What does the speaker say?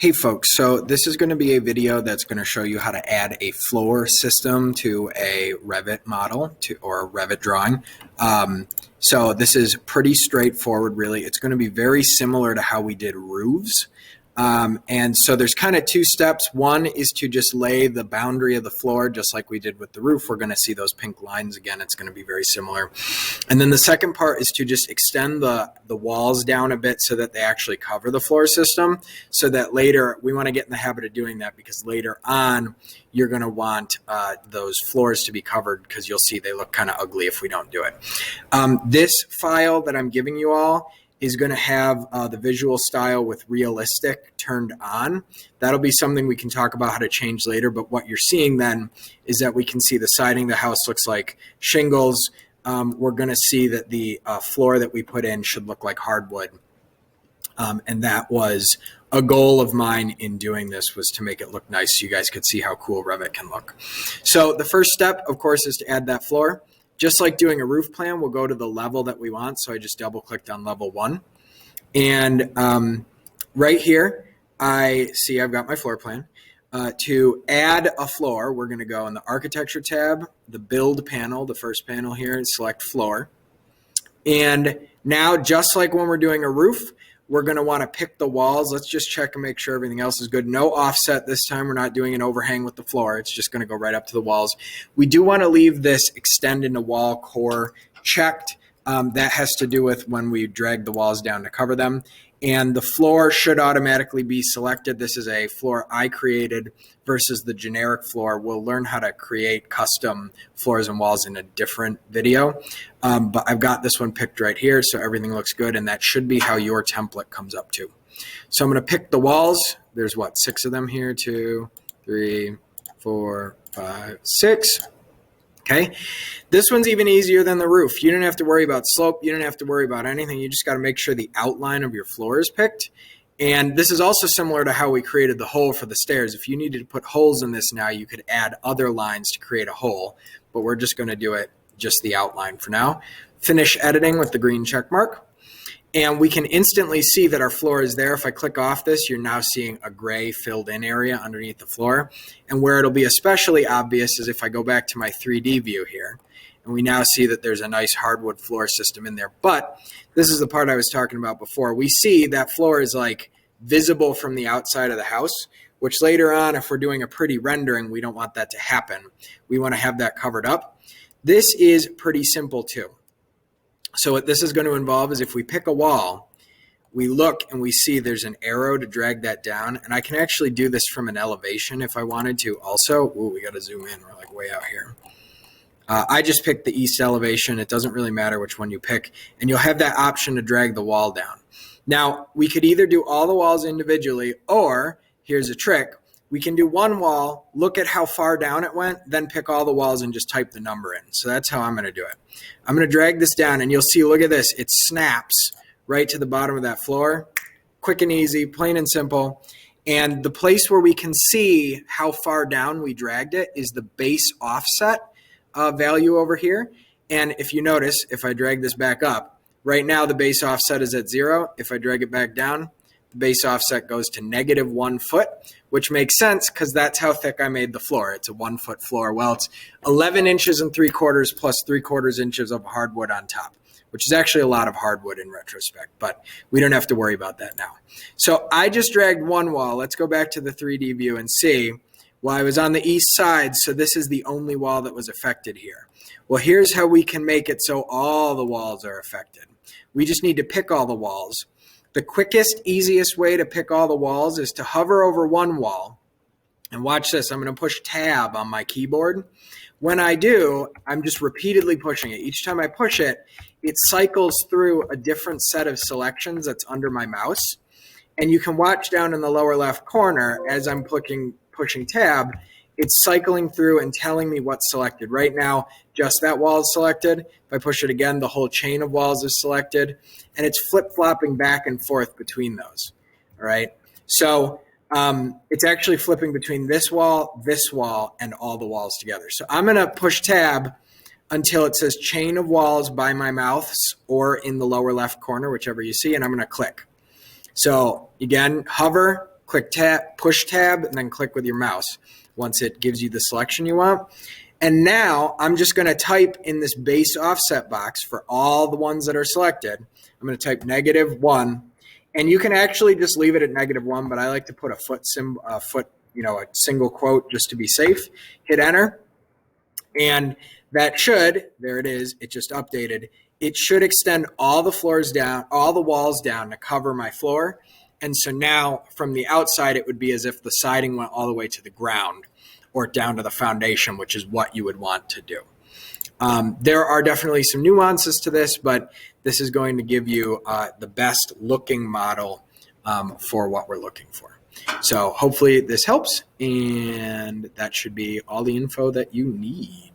Hey folks, so this is going to be a video that's going to show you how to add a floor system to a Revit model or a Revit drawing. So this is pretty straightforward, really. It's going to be very similar to how we did roofs. And so there's kind of two steps. One is to just lay the boundary of the floor, just like we did with the roof. We're going to see those pink lines again. It's going to be very similar. And then the second part is to just extend the walls down a bit so that they actually cover the floor system, so that later we want to get in the habit of doing that, because later on you're going to want those floors to be covered, because you'll see they look kind of ugly if we don't do it. This file that I'm giving you all is going to have the visual style with realistic turned on. That'll be something we can talk about how to change later, but what you're seeing then is that we can see the siding of the house looks like shingles. We're going to see that the floor that we put in should look like hardwood. And that was a goal of mine in doing this, was to make it look nice so you guys could see how cool Revit can look. So the first step, of course, is to add that floor. Just like doing a roof plan, we'll go to the level that we want. So I just double clicked on level 1. And right here, I see I've got my floor plan. To add a floor, we're going to go in the architecture tab, the build panel, the first panel here, and select floor. And now, just like when we're doing a roof, we're going to want to pick the walls. Let's just check and make sure everything else is good. No offset this time. We're not doing an overhang with the floor. It's just going to go right up to the walls. We do want to leave this extend into wall core checked. That has to do with when we drag the walls down to cover them. And the floor should automatically be selected. This is a floor I created versus the generic floor. We'll learn how to create custom floors and walls in a different video. But I've got this one picked right here, so everything looks good, and that should be how your template comes up too. So I'm going to pick the walls. There's what, 6 of them here? 2, 3, 4, 5, 6. Okay, this one's even easier than the roof. You don't have to worry about slope. You don't have to worry about anything. You just got to make sure the outline of your floor is picked. And this is also similar to how we created the hole for the stairs. If you needed to put holes in this now, you could add other lines to create a hole, but we're just going to do it just the outline for now. Finish editing with the green check mark. And we can instantly see that our floor is there. If I click off this, you're now seeing a gray filled in area underneath the floor. And where it'll be especially obvious is if I go back to my 3D view here, and we now see that there's a nice hardwood floor system in there. But this is the part I was talking about before. We see that floor is like visible from the outside of the house, which later on, if we're doing a pretty rendering, we don't want that to happen. We want to have that covered up. This is pretty simple too. So what this is going to involve is if we pick a wall, we look and we see there's an arrow to drag that down. And I can actually do this from an elevation if I wanted to also. Ooh, we got to zoom in. We're like way out here. I just picked the east elevation. It doesn't really matter which one you pick. And you'll have that option to drag the wall down. Now, we could either do all the walls individually, or here's a trick. We can do one wall, look at how far down it went, then pick all the walls and just type the number in. So that's how I'm going to do it. I'm going to drag this down, and you'll see, look at this. It snaps right to the bottom of that floor. Quick and easy, plain and simple. And the place where we can see how far down we dragged it is the base offset value over here. And if you notice, if I drag this back up, right now the base offset is at 0. If I drag it back down, the base offset goes to -1 foot, which makes sense because that's how thick I made the floor. It's a 1 foot floor. Well, it's 11 inches and 3/4 plus 3/4 inches of hardwood on top, which is actually a lot of hardwood in retrospect, but we don't have to worry about that now. So I just dragged one wall. Let's go back to the 3D view and see. Well, I was on the east side, so this is the only wall that was affected here. Well, here's how we can make it so all the walls are affected. We just need to pick all the walls. The quickest, easiest way to pick all the walls is to hover over one wall. And watch this. I'm going to push tab on my keyboard. When I do, I'm just repeatedly pushing it. Each time I push it, it cycles through a different set of selections that's under my mouse. And you can watch down in the lower left corner as I'm pushing tab, it's cycling through and telling me what's selected. Right now, just that wall is selected. If I push it again, the whole chain of walls is selected. And it's flip-flopping back and forth between those. All right. So it's actually flipping between this wall, and all the walls together. So I'm going to push tab until it says chain of walls by my mouse or in the lower left corner, whichever you see, and I'm going to click. So again, hover, click push tab, and then click with your mouse once it gives you the selection you want. And now I'm just going to type in this base offset box for all the ones that are selected. I'm going to type -1, and you can actually just leave it at -1, but I like to put a foot, a single quote just to be safe. Hit enter, and that should, there it is, it just updated. It should extend all the floors down, all the walls down to cover my floor. And so now from the outside, it would be as if the siding went all the way to the ground or down to the foundation, which is what you would want to do. There are definitely some nuances to this, but this is going to give you the best looking model for what we're looking for. So hopefully this helps, and that should be all the info that you need.